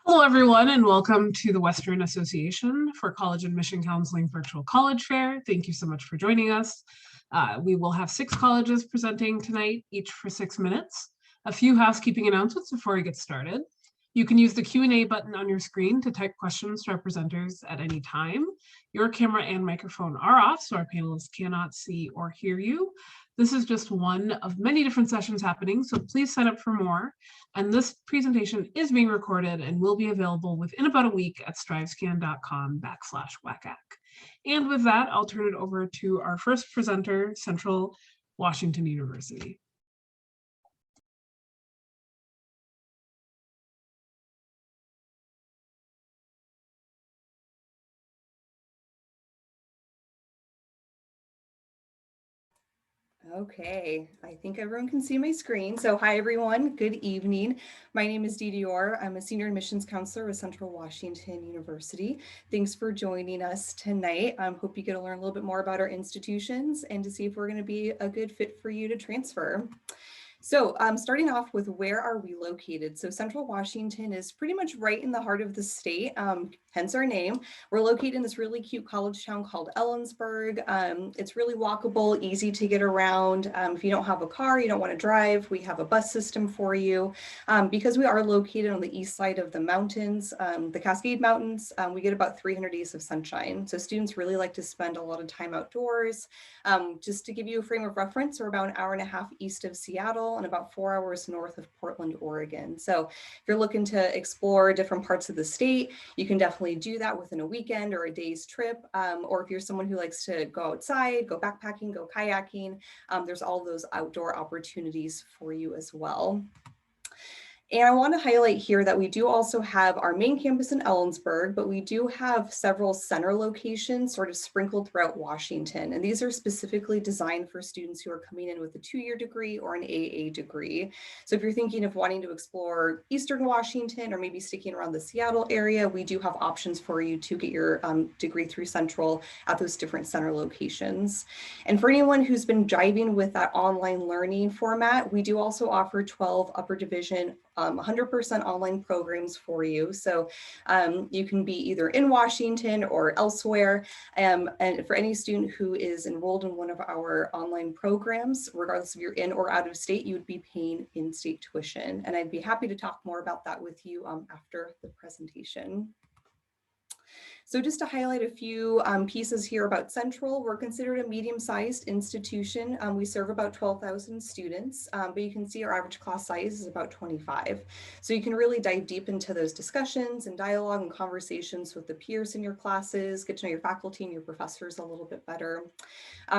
Hello, everyone, and welcome to the Western Association for College Admission Counseling Virtual College Fair. Thank you so much for joining us. We will have 6 colleges presenting tonight, each for 6 minutes. A few housekeeping announcements before we get started. You can use the Q&A button on your screen to type questions to our presenters at any time. Your camera and microphone are off, so our panelists cannot see or hear you. This is just one of many different sessions happening, so please sign up for more. And this presentation is being recorded and will be available within about a week at strivescan.com/WACAC. And with that, I'll turn it over to our first presenter, Central Washington University. Okay, I think everyone can see my screen. So hi, everyone. Good evening. My name is Dee Dior. I'm a senior admissions counselor with Central Washington University. Thanks for joining us tonight. I hope you get to learn a little bit more about our institutions and to see if we're going to be a good fit for you to transfer. So starting off with where are we located? So Central Washington is pretty much right in the heart of the state, hence our name. We're located in this really cute college town called Ellensburg. It's really walkable, easy to get around. If you don't have a car, you don't want to drive, we have a bus system for you. Because we are located on the east side of the mountains, the Cascade Mountains, we get about 300 days of sunshine. So students really like to spend a lot of time outdoors. Just to give you a frame of reference, we're about an hour and a half east of Seattle and about 4 hours north of Portland, Oregon. So if you're looking to explore different parts of the state, you can definitely do that within a weekend or a day's trip. Or if you're someone who likes to go outside, go backpacking, go kayaking, there's all those outdoor opportunities for you as well. And I want to highlight here that we do also have our main campus in Ellensburg, but we do have several center locations sort of sprinkled throughout Washington. And these are specifically designed for students who are coming in with a 2-year degree or an AA degree. So if you're thinking of wanting to explore Eastern Washington or maybe sticking around the Seattle area, we do have options for you to get your degree through Central at those different center locations. And for anyone who's been jiving with that online learning format, we do also offer 12 upper division 100% online programs for you. So you can be either in Washington or elsewhere. And for any student who is enrolled in one of our online programs, regardless if you're in or out of state, you would be paying in-state tuition. And I'd be happy to talk more about that with you after the presentation. So just to highlight a few pieces here about Central, we're considered a medium-sized institution. We serve about 12,000 students, but you can see our average class size is about 25. So you can really dive deep into those discussions and dialogue and conversations with the peers in your classes, get to know your faculty and your professors a little bit better.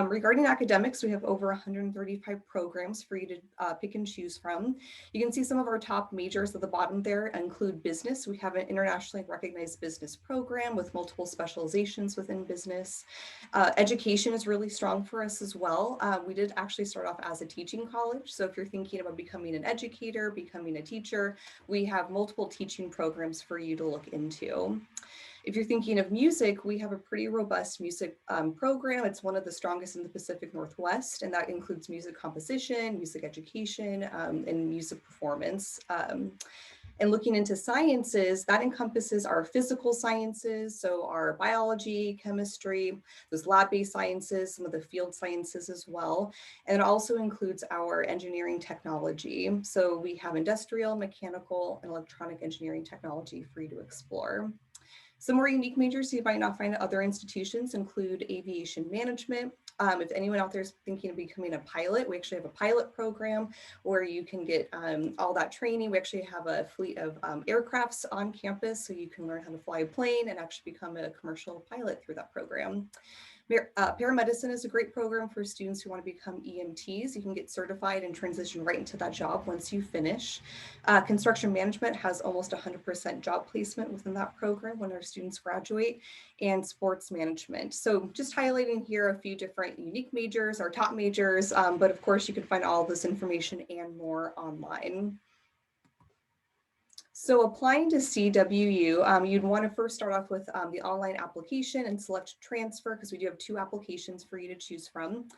Regarding academics, we have over 135 programs for you to pick and choose from. You can see some of our top majors at the bottom there include business. We have an internationally recognized business program with multiple specializations within business. Education is really strong for us as well. We did actually start off as a teaching college. So if you're thinking about becoming an educator, becoming a teacher, we have multiple teaching programs for you to look into. If you're thinking of music, we have a pretty robust music program. It's one of the strongest in the Pacific Northwest, and that includes music composition, music education, and music performance. And looking into sciences, that encompasses our physical sciences, so our biology, chemistry, those lab-based sciences, some of the field sciences as well. And it also includes our engineering technology. So we have industrial, mechanical, and electronic engineering technology for you to explore. Some more unique majors you might not find at other institutions include aviation management. If anyone out there is thinking of becoming a pilot, we actually have a pilot program where you can get all that training. We actually have a fleet of aircrafts on campus, so you can learn how to fly a plane and actually become a commercial pilot through that program. Paramedicine is a great program for students who want to become EMTs. You can get certified and transition right into that job once you finish. Construction management has almost 100% job placement within that program when our students graduate, and sports management. So just highlighting here a few different unique majors, our top majors, but of course you can find all of this information and more online. So applying to CWU, you'd want to first start off with the online application and select transfer, because we do have 2 applications for you to choose from.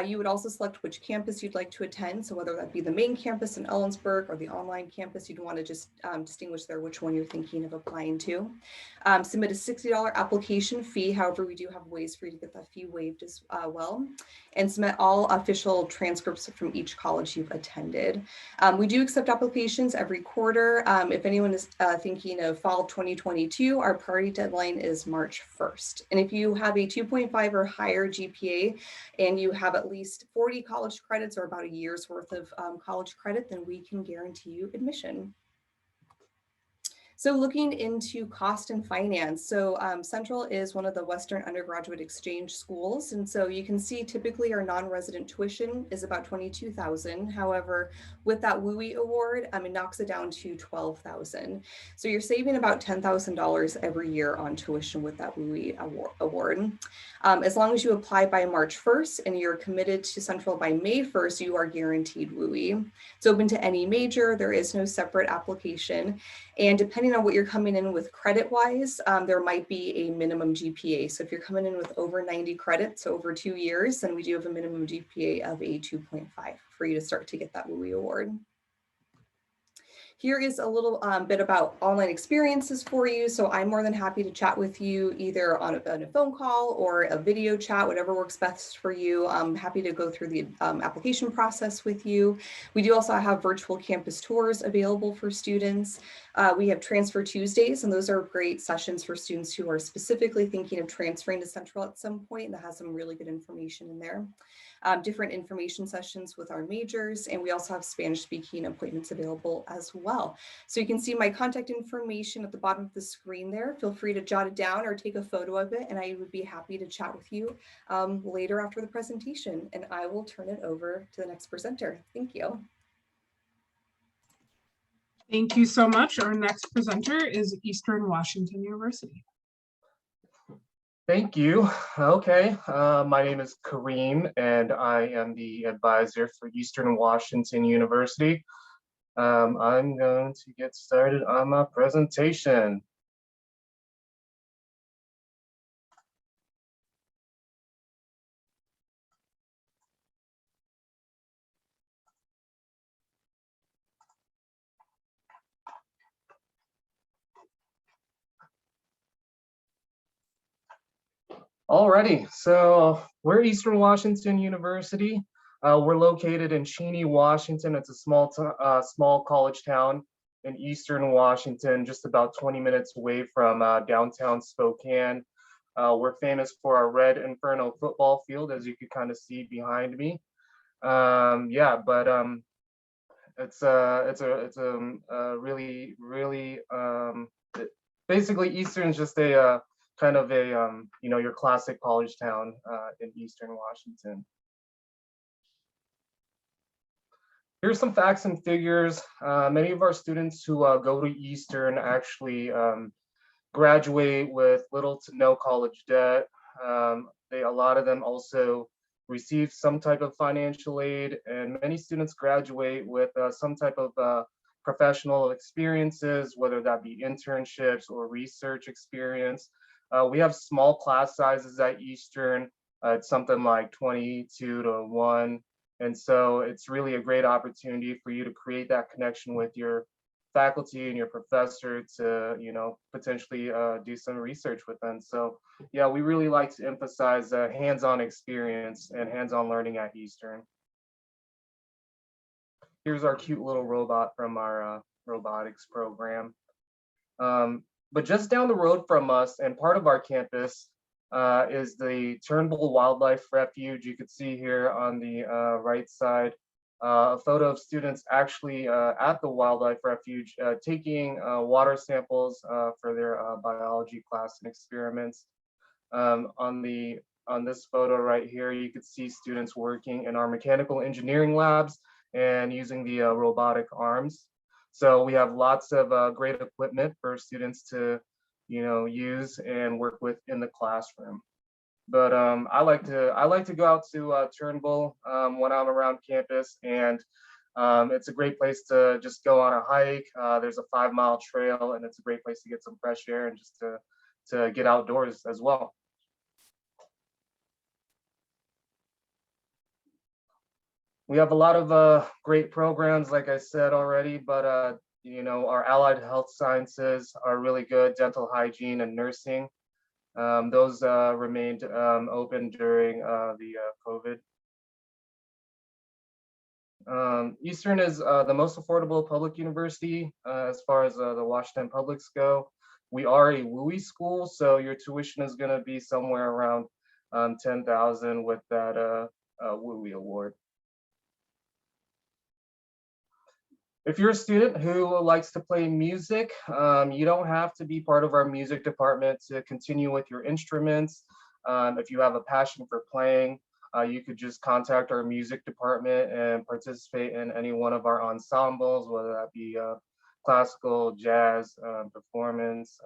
You would also select which campus you'd like to attend. So whether that be the main campus in Ellensburg or the online campus, you'd want to just distinguish there which one you're thinking of applying to. Submit a $60 application fee. However, we do have ways for you to get that fee waived as well. And submit all official transcripts from each college you've attended. We do accept applications every quarter. If anyone is thinking of fall 2022, our priority deadline is March 1st. And if you have a 2.5 or higher GPA and you have at least 40 college credits or about a year's worth of college credit, then we can guarantee you admission. So looking into cost and finance. So Central is one of the Western undergraduate exchange schools. And so you can see typically our non-resident tuition is about $22,000. However, with that WAUI award, it knocks it down to $12,000. So you're saving about $10,000 every year on tuition with that WAUI award. As long as you apply by March 1st and you're committed to Central by May 1st, you are guaranteed WAUI. It's open to any major. There is no separate application. And depending on what you're coming in with credit-wise, there might be a minimum GPA. So if you're coming in with over 90 credits, so over 2 years, then we do have a minimum GPA of a 2.5 for you to start to get that WAUI award. Here is a little bit about online experiences for you. So I'm more than happy to chat with you either on a phone call or a video chat, whatever works best for you. I'm happy to go through the application process with you. We do also have virtual campus tours available for students. We have Transfer Tuesdays, and those are great sessions for students who are specifically thinking of transferring to Central at some point, and that has some really good information in there. Different information sessions with our majors, and we also have Spanish speaking appointments available as well. So you can see my contact information at the bottom of the screen there. Feel free to jot it down or take a photo of it, and I would be happy to chat with you later after the presentation. And I will turn it over to the next presenter. Thank you. Thank you so much. Our next presenter is Eastern Washington University. Thank you. Okay, my name is Kareem, and I am the advisor for Eastern Washington University. I'm going to get started on my presentation. Alrighty, so we're Eastern Washington University. We're located in Cheney, Washington. It's a small college town in Eastern Washington, just about 20 minutes away from downtown Spokane. We're famous for our red Inferno football field, as you can kind of see behind me. Yeah, but it's really basically Eastern's just a kind of a your classic college town in Eastern Washington. Here's some facts and figures. Many of our students who go to Eastern actually graduate with little to no college debt. A lot of them also receive some type of financial aid, and many students graduate with some type of professional experiences, whether that be internships or research experience. We have small class sizes at Eastern. It's something like 22 to 1. And so it's really a great opportunity for you to create that connection with your faculty and your professor to, potentially do some research with them. So yeah, we really like to emphasize hands-on experience and hands-on learning at Eastern. Here's our cute little robot from our robotics program. But just down the road from us and part of our campus is the Turnbull Wildlife Refuge. You could see here on the right side a photo of students actually at the Wildlife Refuge taking water samples for their biology class and experiments. On this photo right here, you could see students working in our mechanical engineering labs and using the robotic arms. So we have lots of great equipment for students to, use and work with in the classroom. But I like to go out to Turnbull when I'm around campus, and It's a great place to just go on a hike. There's a 5-mile trail, and it's a great place to get some fresh air and just to get outdoors as well. We have a lot of great programs, like I said already, but you know, our allied health sciences are really good, dental hygiene and nursing. Those remained open during the COVID. Eastern is the most affordable public university as far as the Washington publics go. We are a WAUI school, so your tuition is going to be somewhere around 10,000 with that WAUI award. If you're a student who likes to play music, you don't have to be part of our music department to continue with your instruments. If you have a passion for playing, you could just contact our music department and participate in any one of our ensembles, whether that be classical, jazz, performance,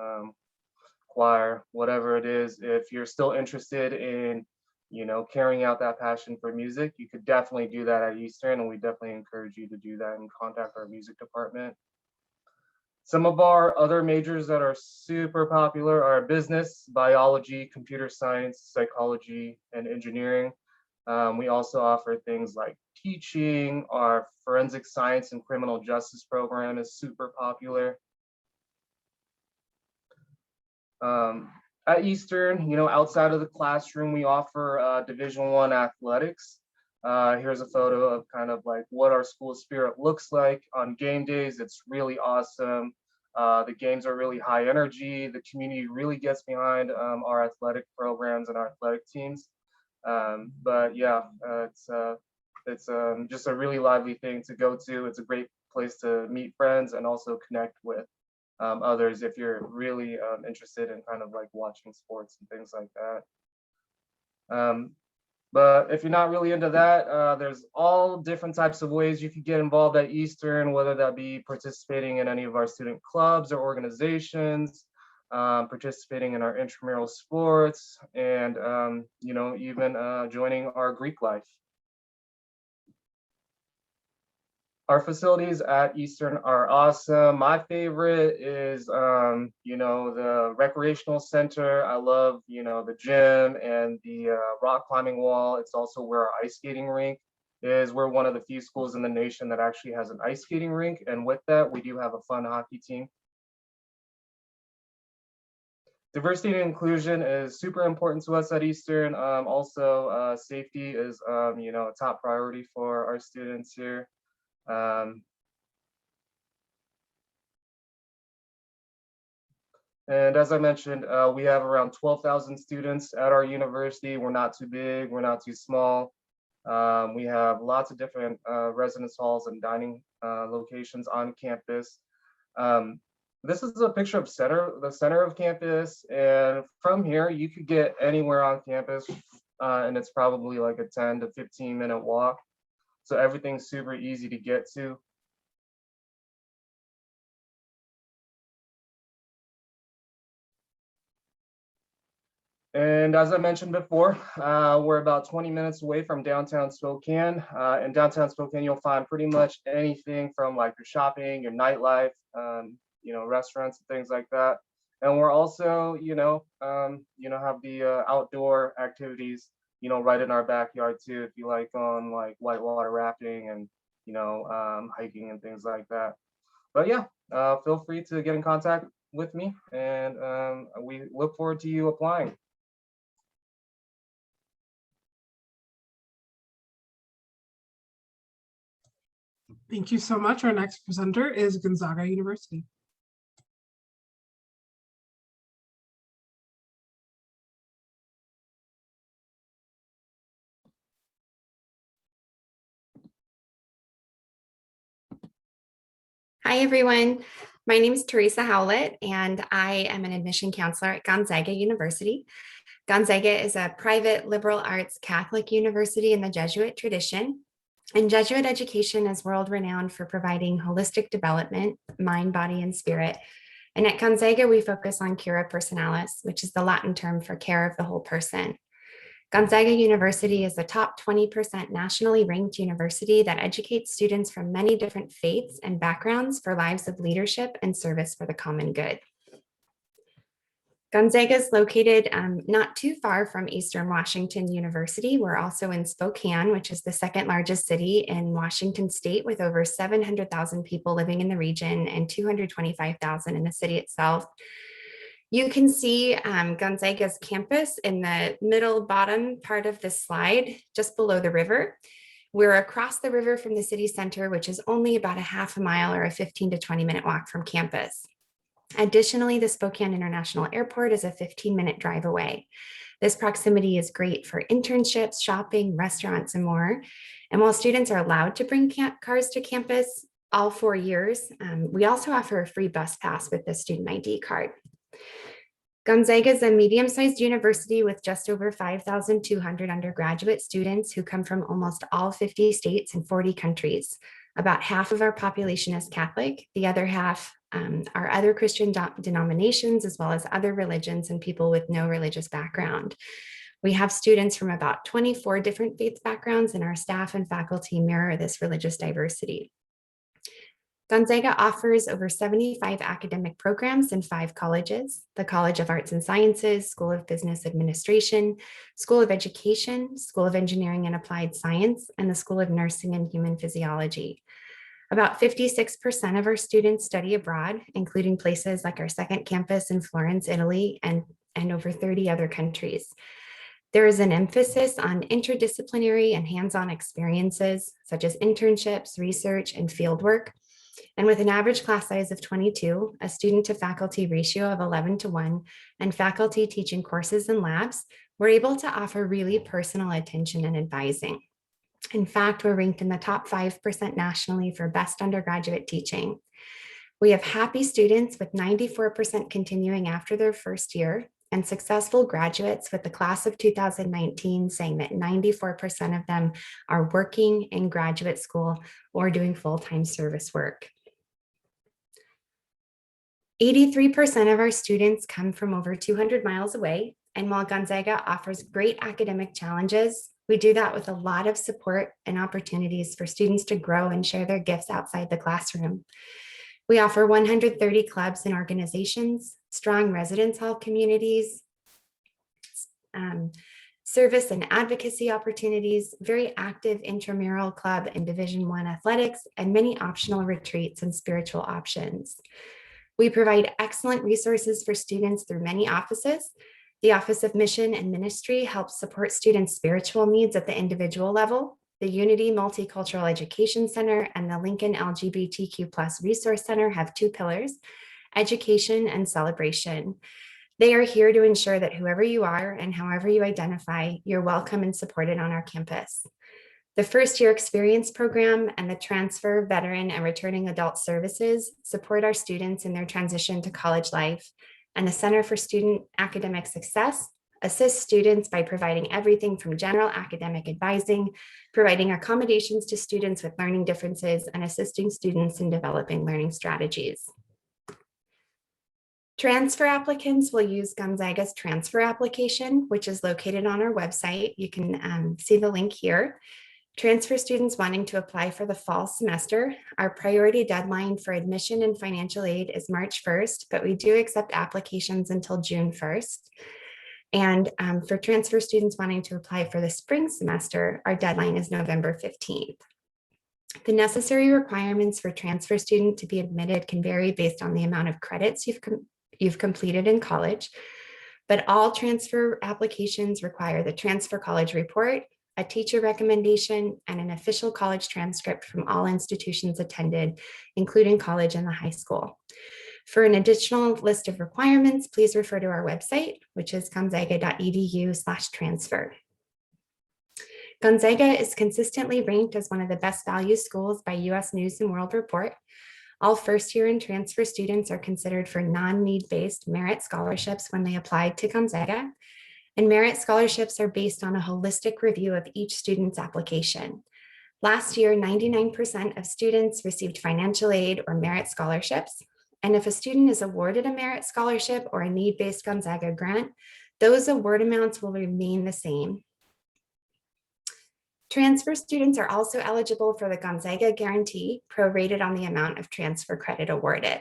choir, whatever it is. If you're still interested in, you know, carrying out that passion for music, you could definitely do that at Eastern, and we definitely encourage you to do that and contact our music department. Some of our other majors that are super popular are business, biology, computer science, psychology, and engineering. We also offer things like teaching. Our forensic science and criminal justice program is super popular. At Eastern, you know, outside of the classroom, we offer Division I athletics. Here's a photo of kind of like what our school spirit looks like on game days. It's really awesome. The games are really high energy. The community really gets behind our athletic programs and our athletic teams. But yeah, it's just a really lively thing to go to. It's a great place to meet friends and also connect with others if you're really interested in kind of like watching sports and things like that. But if you're not really into that, there's all different types of ways you could get involved at Eastern, whether that be participating in any of our student clubs or organizations, participating in our intramural sports, and you know, even joining our Greek life. Our facilities at Eastern are awesome. My favorite is, you know, the recreational center. I love, you know, the gym and the rock climbing wall. It's also where our ice skating rink is. We're one of the few schools in the nation that actually has an ice skating rink. And with that, we do have a fun hockey team. Diversity and inclusion is super important to us at Eastern. Also, safety is, you know, a top priority for our students here. And as I mentioned, we have around 12,000 students at our university. We're not too big, we're not too small. We have lots of different residence halls and dining locations on campus. This is a picture of the center of campus. And from here, you could get anywhere on campus. And it's probably like a 10 to 15 minute walk. So everything's super easy to get to. And as I mentioned before, we're about 20 minutes away from downtown Spokane. In downtown Spokane, you'll find pretty much anything from like your shopping, your nightlife, you know, restaurants and things like that. And we're also, you know, have the outdoor activities, you know, right in our backyard too, if you like on like whitewater rafting and, you know, hiking and things like that. But yeah, feel free to get in contact with me, and we look forward to you applying. Thank you so much. Our next presenter is Gonzaga University. Hi, everyone. My name is Teresa Howlett, and I am an admission counselor at Gonzaga University. Gonzaga is a private liberal arts Catholic university in the Jesuit tradition. And Jesuit education is world renowned for providing holistic development, mind, body, and spirit. And at Gonzaga, we focus on cura personalis, which is the Latin term for care of the whole person. Gonzaga University is a top 20% nationally ranked university that educates students from many different faiths and backgrounds for lives of leadership and service for the common good. Gonzaga is located not too far from Eastern Washington University. We're also in Spokane, which is the second largest city in Washington state, with over 700,000 people living in the region and 225,000 in the city itself. You can see Gonzaga's campus in the middle bottom part of this slide, just below the river. We're across the river from the city center, which is only about a half a mile or a 15 to 20-minute walk from campus. Additionally, the Spokane International Airport is a 15-minute drive away. This proximity is great for internships, shopping, restaurants, and more. And while students are allowed to bring cars to campus all 4 years, we also offer a free bus pass with the student ID card. Gonzaga is a medium-sized university with just over 5,200 undergraduate students who come from almost all 50 states and 40 countries. About half of our population is Catholic. The other half are other Christian denominations, as well as other religions and people with no religious background. We have students from about 24 different faith backgrounds, and our staff and faculty mirror this religious diversity. Gonzaga offers over 75 academic programs in 5 colleges: the College of Arts and Sciences, School of Business Administration, School of Education, School of Engineering and Applied Science, and the School of Nursing and Human Physiology. About 56% of our students study abroad, including places like our second campus in Florence, Italy, and over 30 other countries. There is an emphasis on interdisciplinary and hands-on experiences, such as internships, research, and fieldwork. And with an average class size of 22, a student to faculty ratio of 11:1, and faculty teaching courses and labs, we're able to offer really personal attention and advising. In fact, we're ranked in the top 5% nationally for best undergraduate teaching. We have happy students with 94% continuing after their first year, and successful graduates with the class of 2019 saying that 94% of them are working in graduate school or doing full-time service work. 83% of our students come from over 200 miles away, and while Gonzaga offers great academic challenges, we do that with a lot of support and opportunities for students to grow and share their gifts outside the classroom. We offer 130 clubs and organizations, strong residence hall communities, service and advocacy opportunities, very active intramural club and Division I athletics, and many optional retreats and spiritual options. We provide excellent resources for students through many offices. The Office of Mission and Ministry helps support students' spiritual needs at the individual level. The Unity Multicultural Education Center and the Lincoln LGBTQ+ Resource Center have 2 pillars: education and celebration. They are here to ensure that whoever you are and however you identify, you're welcome and supported on our campus. The First Year Experience Program and the Transfer, Veteran, and Returning Adult Services support our students in their transition to college life. And the Center for Student Academic Success assists students by providing everything from general academic advising, providing accommodations to students with learning differences, and assisting students in developing learning strategies. Transfer applicants will use Gonzaga's transfer application, which is located on our website. You can see the link here. Transfer students wanting to apply for the fall semester, our priority deadline for admission and financial aid is March 1st, but we do accept applications until June 1st. And for transfer students wanting to apply for the spring semester, our deadline is November 15th. The necessary requirements for transfer student to be admitted can vary based on the amount of credits you've completed in college, but all transfer applications require the transfer college report, a teacher recommendation, and an official college transcript from all institutions attended, including college and the high school. For an additional list of requirements, please refer to our website, which is gonzaga.edu/transfer. Gonzaga is consistently ranked as one of the best value schools by US News and World Report. All first-year and transfer students are considered for non-need-based merit scholarships when they apply to Gonzaga. And merit scholarships are based on a holistic review of each student's application. Last year, 99% of students received financial aid or merit scholarships. And if a student is awarded a merit scholarship or a need-based Gonzaga grant, those award amounts will remain the same. Transfer students are also eligible for the Gonzaga Guarantee, prorated on the amount of transfer credit awarded.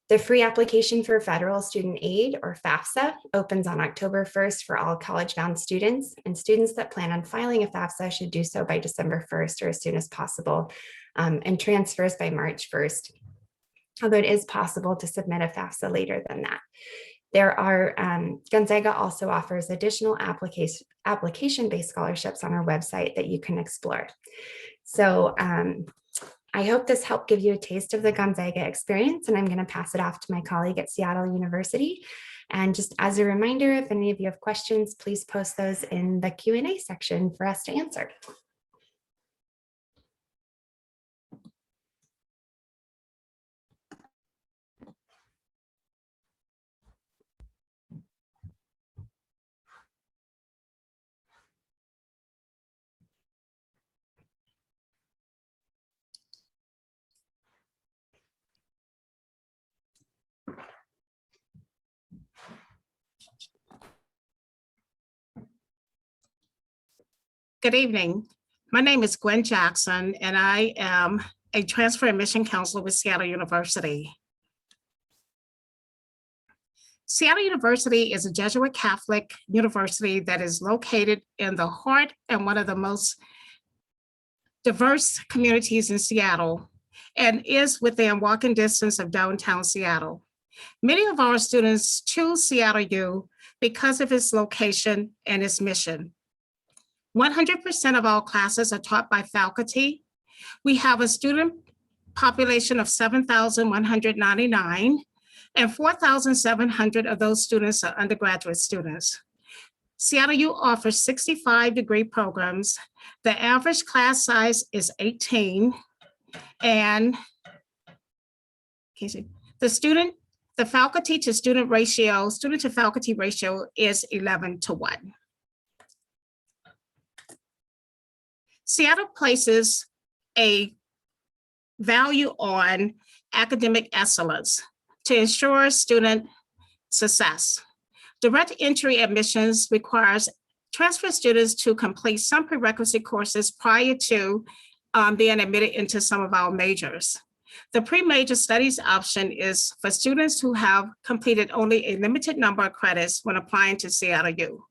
The free application for federal student aid, or FAFSA, opens on October 1st for all college-bound students, and students that plan on filing a FAFSA should do so by December 1st or as soon as possible, and transfers by March 1st, although it is possible to submit a FAFSA later than that. There are, Gonzaga also offers additional application-based scholarships on our website that you can explore. So I hope this helped give you a taste of the Gonzaga experience, and I'm going to pass it off to my colleague at Seattle University. And just as a reminder, if any of you have questions, please post those in the Q&A section for us to answer. Good evening. My name is Gwen Jackson, and I am a transfer admission counselor with Seattle University. Seattle University is a Jesuit Catholic university that is located in the heart and one of the most diverse communities in Seattle, and is within walking distance of downtown Seattle. Many of our students choose Seattle U because of its location and its mission. 100% of all classes are taught by faculty. We have a student population of 7,199, and 4,700 of those students are undergraduate students. Seattle U offers 65 degree programs. The average class size is 18, and the faculty to student ratio, student to faculty ratio is 11:1. Seattle places a value on academic excellence to ensure student success. Direct entry admissions requires transfer students to complete some prerequisite courses prior to being admitted into some of our majors. The pre-major studies option is for students who have completed only a limited number of credits when applying to Seattle U.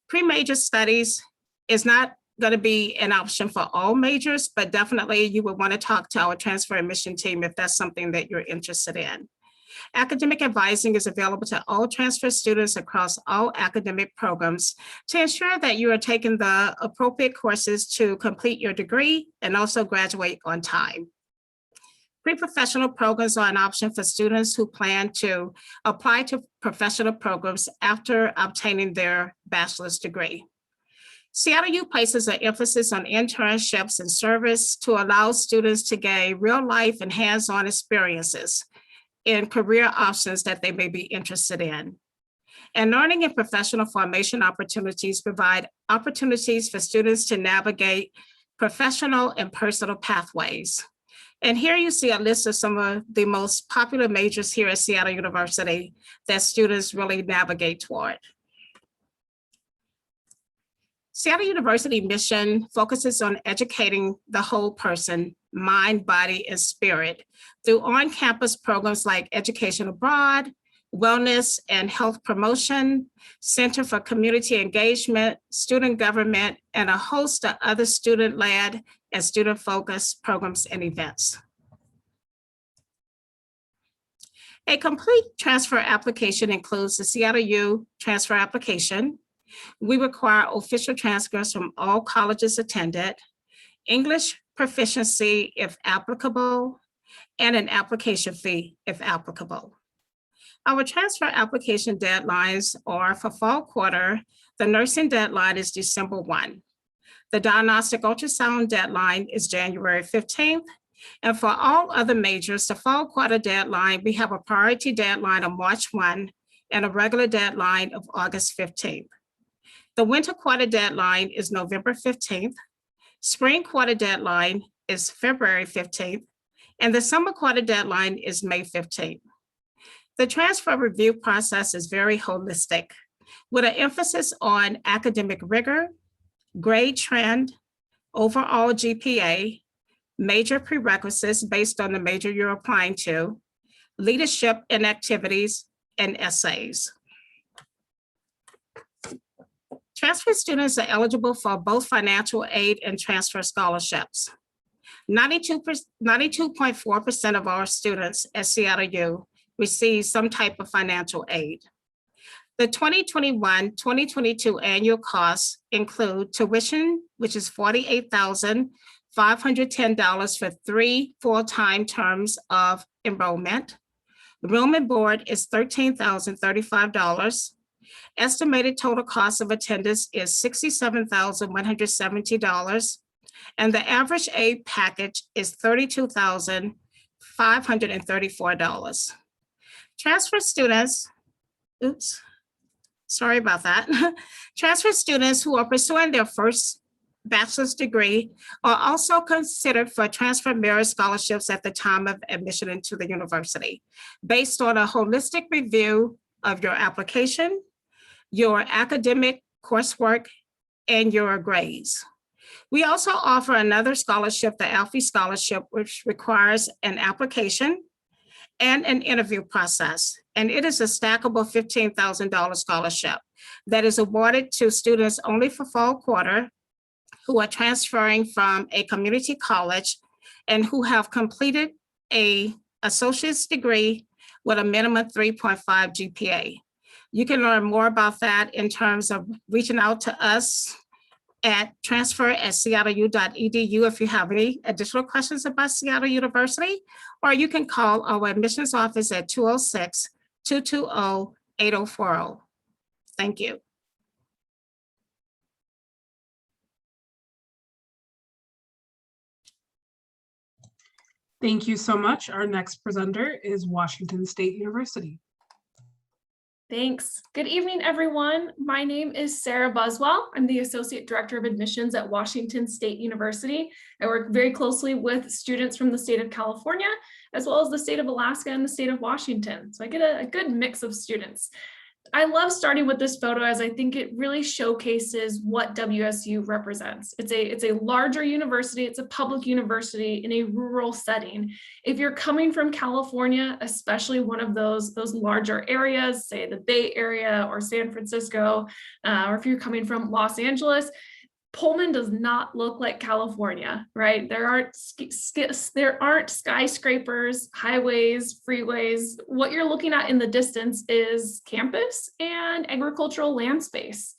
Pre-major studies is not going to be an option for all majors, but definitely you would want to talk to our transfer admission team if that's something that you're interested in. Academic advising is available to all transfer students across all academic programs to ensure that you are taking the appropriate courses to complete your degree and also graduate on time. Pre-professional programs are an option for students who plan to apply to professional programs after obtaining their bachelor's degree. Seattle U places an emphasis on internships and service to allow students to gain real life and hands-on experiences in career options that they may be interested in. And learning and professional formation opportunities provide opportunities for students to navigate professional and personal pathways. And here you see a list of some of the most popular majors here at Seattle University that students really navigate toward. Seattle University mission focuses on educating the whole person, mind, body, and spirit through on-campus programs like Education Abroad, Wellness and Health Promotion, Center for Community Engagement, Student Government, and a host of other student-led and student-focused programs and events. A complete transfer application includes the Seattle U transfer application. We require official transcripts from all colleges attended, English proficiency if applicable, and an application fee if applicable. Our transfer application deadlines are for fall quarter. The nursing deadline is December 1. The diagnostic ultrasound deadline is January 15th. And for all other majors, the fall quarter deadline, we have a priority deadline of March 1 and a regular deadline of August 15th. The winter quarter deadline is November 15th. Spring quarter deadline is February 15th. And the summer quarter deadline is May 15th. The transfer review process is very holistic, with an emphasis on academic rigor, grade trend, overall GPA, major prerequisites based on the major you're applying to, leadership and activities, and essays. Transfer students are eligible for both financial aid and transfer scholarships. 92.4% of our students at Seattle U receive some type of financial aid. The 2021-2022 annual costs include tuition, which is $48,510 for 3 full-time terms of enrollment. Room and board is $13,035. Estimated total cost of attendance is $67,170. And the average aid package is $32,534. Transfer students, sorry about that. Transfer students who are pursuing their first bachelor's degree are also considered for transfer merit scholarships at the time of admission into the university, based on a holistic review of your application, your academic coursework, and your grades. We also offer another scholarship, the Alfie Scholarship, which requires an application and an interview process. And it is a stackable $15,000 scholarship that is awarded to students only for fall quarter who are transferring from a community college and who have completed an associate's degree with a minimum 3.5 GPA. You can learn more about that in terms of reaching out to us at transfer@seattleu.edu if you have any additional questions about Seattle University, or you can call our admissions office at 206-220-8040. Thank you. Thank you so much. Our next presenter is Washington State University. Thanks. Good evening, everyone. My name is Sarah Buswell. I'm the Associate Director of Admissions at Washington State University. I work very closely with students from the state of California, as well as the state of Alaska and the state of Washington. So I get a good mix of students. I love starting with this photo as I think it really showcases what WSU represents. It's a larger university, it's a public university in a rural setting. If you're coming from California, especially one of those larger areas, say the Bay Area or San Francisco, or if you're coming from Los Angeles, Pullman does not look like California, right? There aren't skyscrapers, highways, freeways. What you're looking at in the distance is campus and agricultural land space.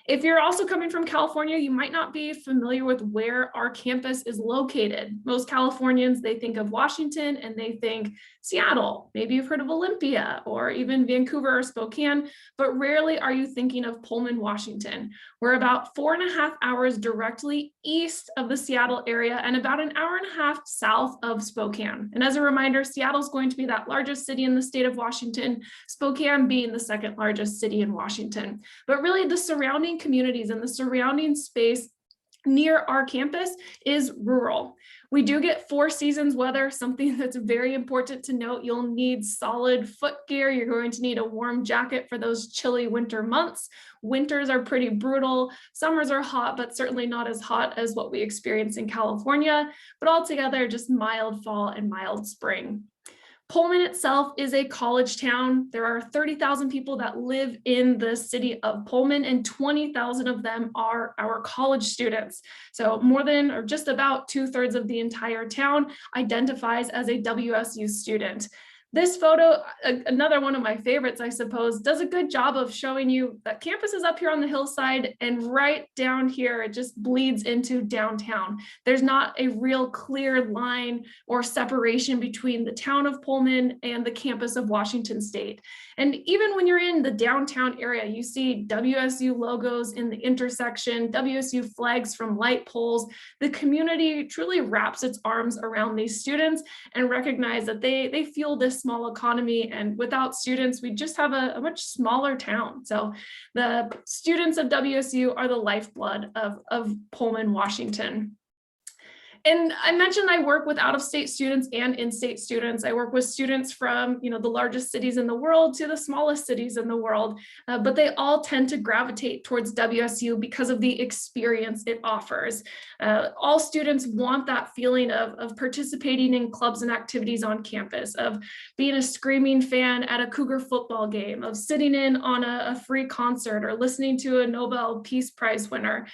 If you're also coming from California, you might not be familiar with where our campus is located. Most Californians, they think of Washington and they think Seattle. Maybe you've heard of Olympia or even Vancouver or Spokane, but rarely are you thinking of Pullman, Washington. We're about 4.5 hours directly east of the Seattle area and about 1.5 hours south of Spokane. And as a reminder, Seattle is going to be that largest city in the state of Washington, Spokane being the second largest city in Washington. But really the surrounding communities and the surrounding space near our campus is rural. We do get 4 seasons weather, something that's very important to note. You'll need solid foot gear. You're going to need a warm jacket for those chilly winter months. Winters are pretty brutal. Summers are hot, but certainly not as hot as what we experience in California, but altogether just mild fall and mild spring. Pullman itself is a college town. There are 30,000 people that live in the city of Pullman, and 20,000 of them are our college students. So more than, or just about 2/3 of the entire town identifies as a WSU student. This photo, another one of my favorites, I suppose, does a good job of showing you that campus is up here on the hillside and right down here, it just bleeds into downtown. There's not a real clear line or separation between the town of Pullman and the campus of Washington State. And even when you're in the downtown area, you see WSU logos in the intersection, WSU flags from light poles. The community truly wraps its arms around these students and recognize that they fuel this small economy, and without students, we just have a much smaller town. So the students of WSU are the lifeblood of Pullman, Washington. And I mentioned I work with out-of-state students and in-state students. I work with students from, the largest cities in the world to the smallest cities in the world, but they all tend to gravitate towards WSU because of the experience it offers. All students want that feeling of participating in clubs and activities on campus, of being a screaming fan at a Cougar football game, of sitting in on a free concert or listening to a Nobel Peace Prize winner.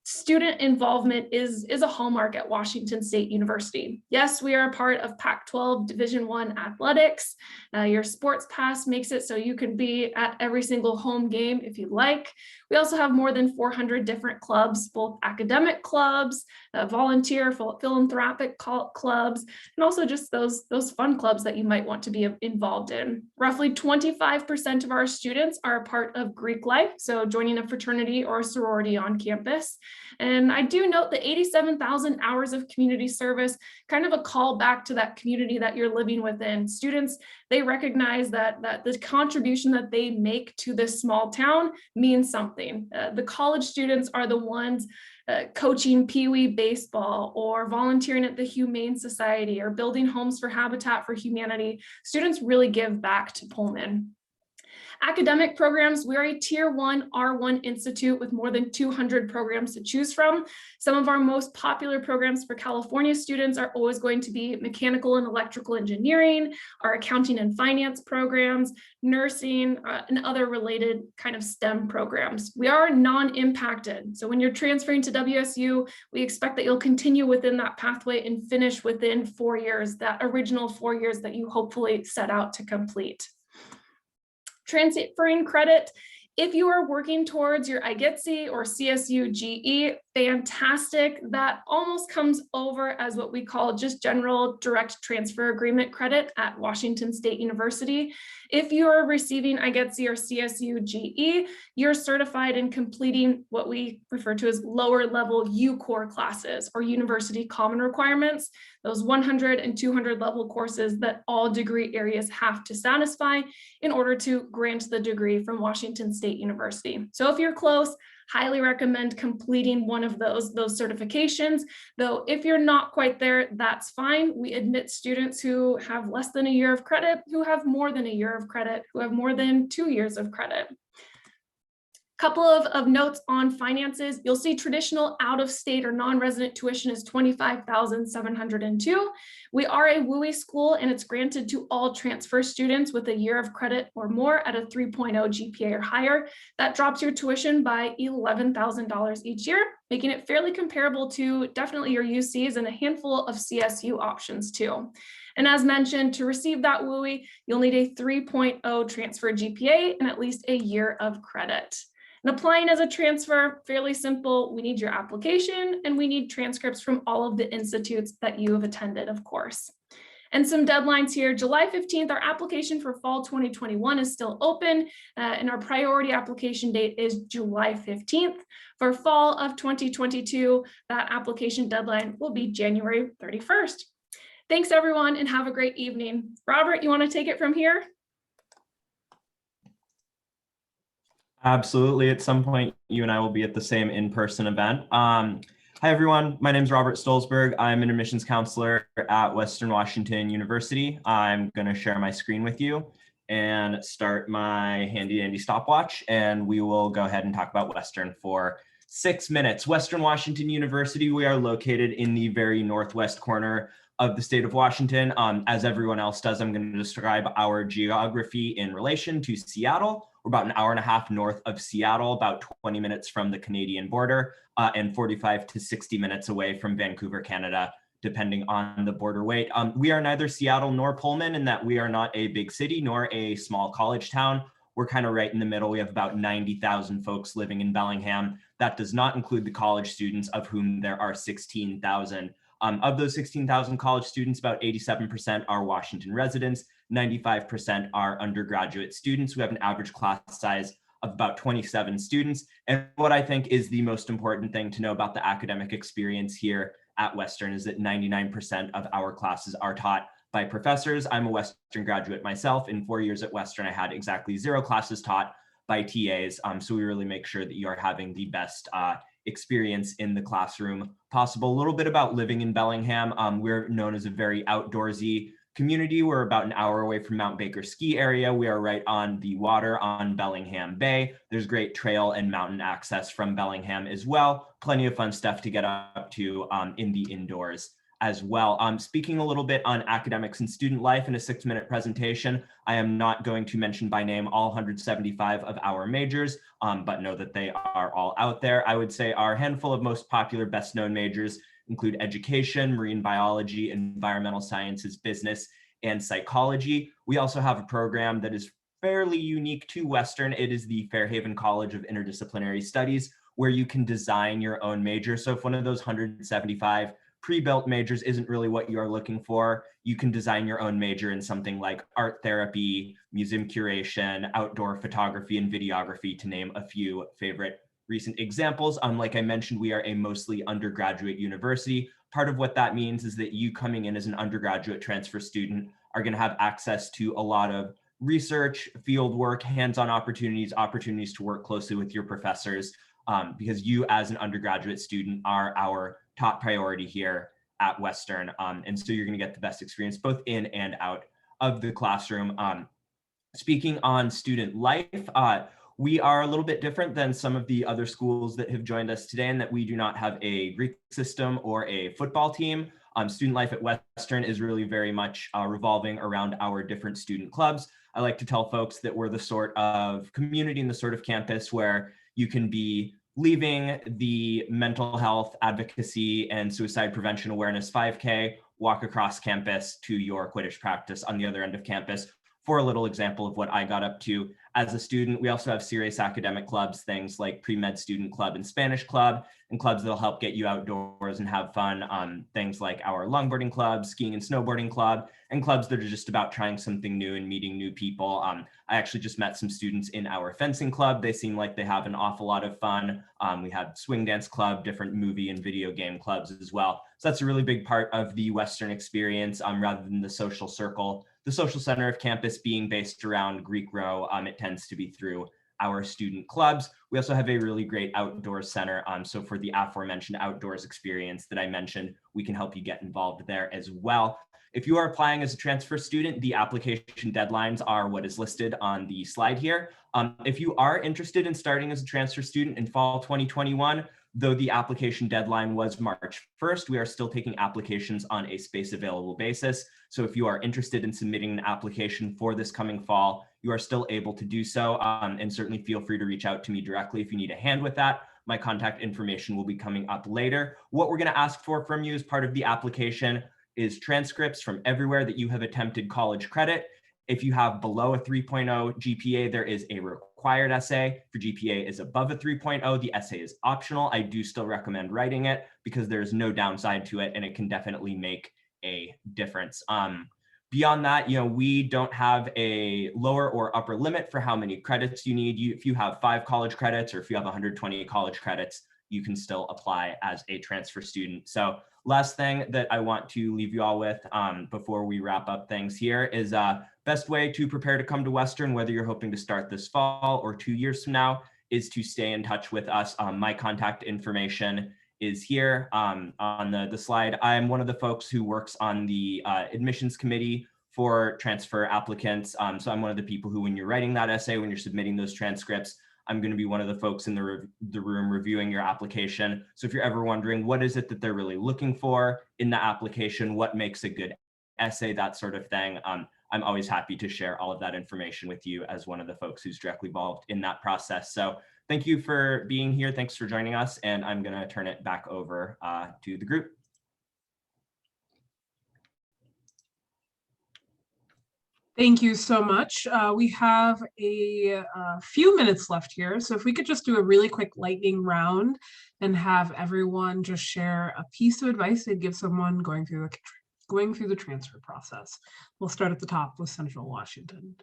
Student involvement is a hallmark at Washington State University. Yes, we are a part of Pac-12 Division I athletics. Your sports pass makes it so you can be at every single home game if you'd like. We also have more than 400 different clubs, both academic clubs, volunteer, philanthropic clubs, and also just those fun clubs that you might want to be involved in. Roughly 25% of our students are a part of Greek life, so joining a fraternity or a sorority on campus. And I do note the 87,000 hours of community service, kind of a call back to that community that you're living within. Students, they recognize that the contribution that they make to this small town means something. The college students are the ones coaching Pee Wee baseball or volunteering at the Humane Society or building homes for Habitat for Humanity. Students really give back to Pullman. Academic programs, we're a Tier 1 R1 institute with more than 200 programs to choose from. Some of our most popular programs for California students are always going to be mechanical and electrical engineering, our accounting and finance programs, nursing, and other related kind of STEM programs. We are non-impacted. So when you're transferring to WSU, we expect that you'll continue within that pathway and finish within 4 years, that original 4 years that you hopefully set out to complete. Transferring credit, if you are working towards your IGETC or CSU GE, fantastic. That almost comes over as what we call just general direct transfer agreement credit at Washington State University. If you are receiving IGETC or CSU GE, you're certified in completing what we refer to as lower level U core classes or university common requirements, those 100 and 200 level courses that all degree areas have to satisfy in order to grant the degree from Washington State University. So if you're close, highly recommend completing one of those certifications. Though if you're not quite there, that's fine. We admit students who have less than a year of credit, who have more than a year of credit, who have more than 2 years of credit. Couple of notes on finances. You'll see traditional out-of-state or non-resident tuition is $25,702. We are a WAUI school and it's granted to all transfer students with a year of credit or more at a 3.0 GPA or higher. That drops your tuition by $11,000 each year, making it fairly comparable to definitely your UCs and a handful of CSU options too. And as mentioned, to receive that WAUI, you'll need a 3.0 transfer GPA and at least a year of credit. And applying as a transfer, fairly simple. We need your application and we need transcripts from all of the institutes that you have attended, of course. And some deadlines here. July 15th, our application for fall 2021 is still open, and our priority application date is July 15th. For fall of 2022, that application deadline will be January 31st. Thanks, everyone, and have a great evening. Robert, you want to take it from here? Absolutely. At some point, you and I will be at the same in-person event. Hi, everyone. My name is Robert Stolzberg. I'm an admissions counselor at Western Washington University. I'm going to share my screen with you and start my handy-dandy stopwatch, and we will go ahead and talk about Western for 6 minutes. Western Washington University, we are located in the very northwest corner of the state of Washington. As everyone else does, I'm going to describe our geography in relation to Seattle. We're about an hour and a half north of Seattle, about 20 minutes from the Canadian border, and 45 to 60 minutes away from Vancouver, Canada, depending on the border weight. We are neither Seattle nor Pullman in that we are not a big city nor a small college town. We're kind of right in the middle. We have about 90,000 folks living in Bellingham. That does not include the college students, of whom there are 16,000. Of those 16,000 college students, about 87% are Washington residents, 95% are undergraduate students who have an average class size of about 27 students. And what I think is the most important thing to know about the academic experience here at Western is that 99% of our classes are taught by professors. I'm a Western graduate myself. In 4 years at Western, I had exactly 0 classes taught by TAs. So we really make sure that you are having the best experience in the classroom possible. A little bit about living in Bellingham. We're known as a very outdoorsy community. We're about an hour away from Mount Baker ski area. We are right on the water on Bellingham Bay. There's great trail and mountain access from Bellingham as well. Plenty of fun stuff to get up to in the indoors as well. Speaking a little bit on academics and student life in a 6-minute presentation, I am not going to mention by name all 175 of our majors, but know that they are all out there. I would say our handful of most popular, best known majors include education, marine biology, environmental sciences, business, and psychology. We also have a program that is fairly unique to Western. It is the Fairhaven College of Interdisciplinary Studies, where you can design your own major. So if one of those 175 pre-built majors isn't really what you are looking for, you can design your own major in something like art therapy, museum curation, outdoor photography, and videography, to name a few favorite recent examples. Like I mentioned, we are a mostly undergraduate university. Part of what that means is that you coming in as an undergraduate transfer student are going to have access to a lot of research, field work, hands-on opportunities to work closely with your professors, because you as an undergraduate student are our top priority here at Western. And so you're going to get the best experience both in and out of the classroom. Speaking on student life, we are a little bit different than some of the other schools that have joined us today in that we do not have a Greek system or a football team. Student life at Western is really very much revolving around our different student clubs. I like to tell folks that we're the sort of community and the sort of campus where you can be leaving the mental health advocacy and suicide prevention awareness 5K, walk across campus to your Quidditch practice on the other end of campus. For a little example of what I got up to as a student, we also have serious academic clubs, things like pre-med student club and Spanish club, and clubs that'll help get you outdoors and have fun. Things like our longboarding club, skiing and snowboarding club, and clubs that are just about trying something new and meeting new people. I actually just met some students in our fencing club. They seem like they have an awful lot of fun. We have swing dance club, different movie and video game clubs as well. So that's a really big part of the Western experience, rather than the social circle. The social center of campus being based around Greek Row, it tends to be through our student clubs. We also have a really great outdoors center. So for the aforementioned outdoors experience that I mentioned, we can help you get involved there as well. If you are applying as a transfer student, the application deadlines are what is listed on the slide here. If you are interested in starting as a transfer student in fall 2021, though the application deadline was March 1st, we are still taking applications on a space available basis. So if you are interested in submitting an application for this coming fall, you are still able to do so. And certainly feel free to reach out to me directly if you need a hand with that. My contact information will be coming up later. What we're going to ask for from you as part of the application is transcripts from everywhere that you have attempted college credit. If you have below a 3.0 GPA, there is a required essay. If your GPA is above a 3.0, the essay is optional. I do still recommend writing it because there is no downside to it and it can definitely make a difference. Beyond that, we don't have a lower or upper limit for how many credits you need. If you have 5 college credits or if you have 120 college credits, you can still apply as a transfer student. So last thing that I want to leave you all with before we wrap up things here is best way to prepare to come to Western, whether you're hoping to start this fall or 2 years from now, is to stay in touch with us. My contact information is here on the slide. I'm one of the folks who works on the admissions committee for transfer applicants. So I'm one of the people who, when you're writing that essay, when you're submitting those transcripts, I'm going to be one of the folks in the room reviewing your application. So if you're ever wondering what is it that they're really looking for in the application, what makes a good essay, that sort of thing, I'm always happy to share all of that information with you as one of the folks who's directly involved in that process. So thank you for being here. Thanks for joining us. And I'm going to turn it back over to the group. Thank you so much. We have a few minutes left here. So if we could just do a really quick lightning round and have everyone just share a piece of advice they'd give someone going through the transfer process. We'll start at the top with Central Washington.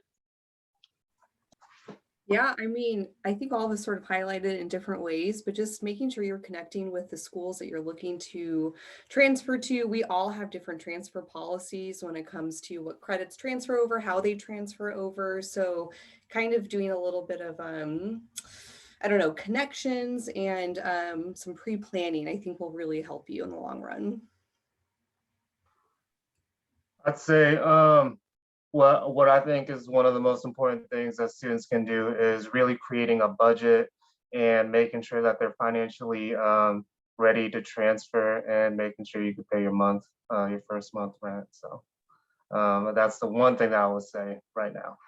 Yeah, I mean, I think all of us sort of highlighted in different ways, but just making sure you're connecting with the schools that you're looking to transfer to. We all have different transfer policies when it comes to what credits transfer over, how they transfer over. So kind of doing a little bit of I don't know, connections and some pre-planning, I think will really help you in the long run. I'd say what I think is one of the most important things that students can do is really creating a budget and making sure that they're financially ready to transfer and making sure you can pay your first month rent. So that's the one thing that I would say right now.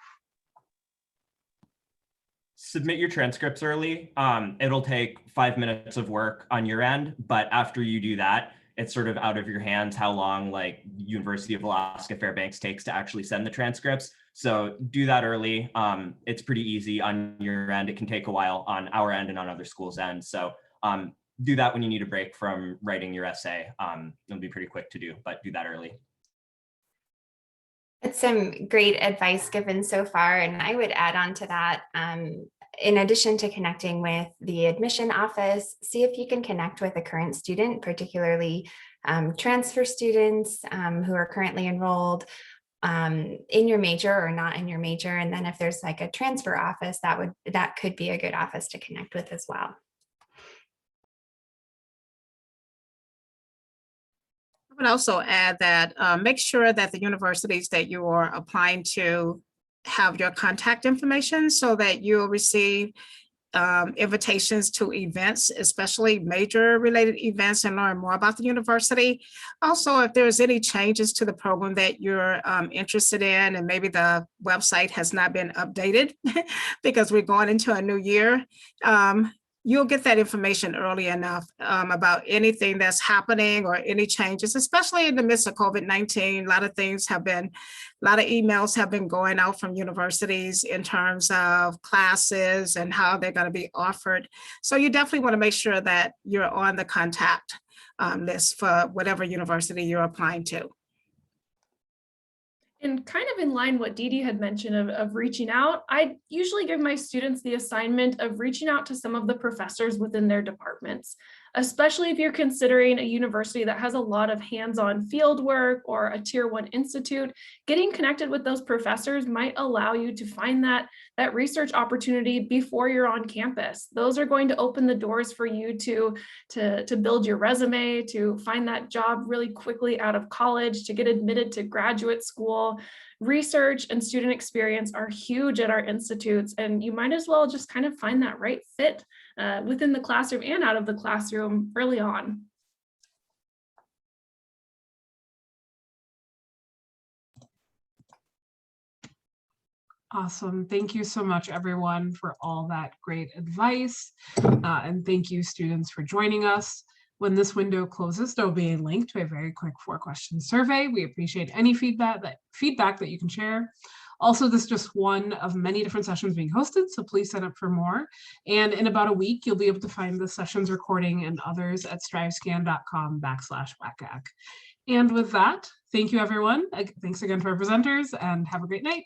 Submit your transcripts early. It'll take 5 minutes of work on your end, but after you do that, it's sort of out of your hands how long like University of Alaska Fairbanks takes to actually send the transcripts. So do that early. It's pretty easy on your end. It can take a while on our end and on other schools' end. So do that when you need a break from writing your essay. It'll be pretty quick to do, but do that early. That's some great advice given so far. And I would add on to that, in addition to connecting with the admission office, see if you can connect with a current student, particularly transfer students who are currently enrolled in your major or not in your major. And then if there's like a transfer office, that could be a good office to connect with as well. I would also add that make sure that the universities that you are applying to have your contact information so that you'll receive invitations to events, especially major related events, and learn more about the university. Also, if there's any changes to the program that you're interested in, and maybe the website has not been updated because we're going into a new year, you'll get that information early enough about anything that's happening or any changes, especially in the midst of COVID-19. A lot of emails have been going out from universities in terms of classes and how they're going to be offered. So you definitely want to make sure that you're on the contact list for whatever university you're applying to. And kind of in line what Dee Dee had mentioned of reaching out, I usually give my students the assignment of reaching out to some of the professors within their departments, especially if you're considering a university that has a lot of hands-on field work or a tier 1 institute. Getting connected with those professors might allow you to find that research opportunity before you're on campus. Those are going to open the doors for you to build your resume, to find that job really quickly out of college, to get admitted to graduate school. Research and student experience are huge at our institutes, and you might as well just kind of find that right fit within the classroom and out of the classroom early on. Awesome. Thank you so much, everyone, for all that great advice. And thank you, students, for joining us. When this window closes, there will be a link to a very quick 4-question survey. We appreciate any feedback that you can share. Also, this is just one of many different sessions being hosted, so please sign up for more. And in about a week, you'll be able to find the sessions recording and others at strivescan.com/WACAC. And with that, thank you, everyone. Thanks again to our presenters, and have a great night.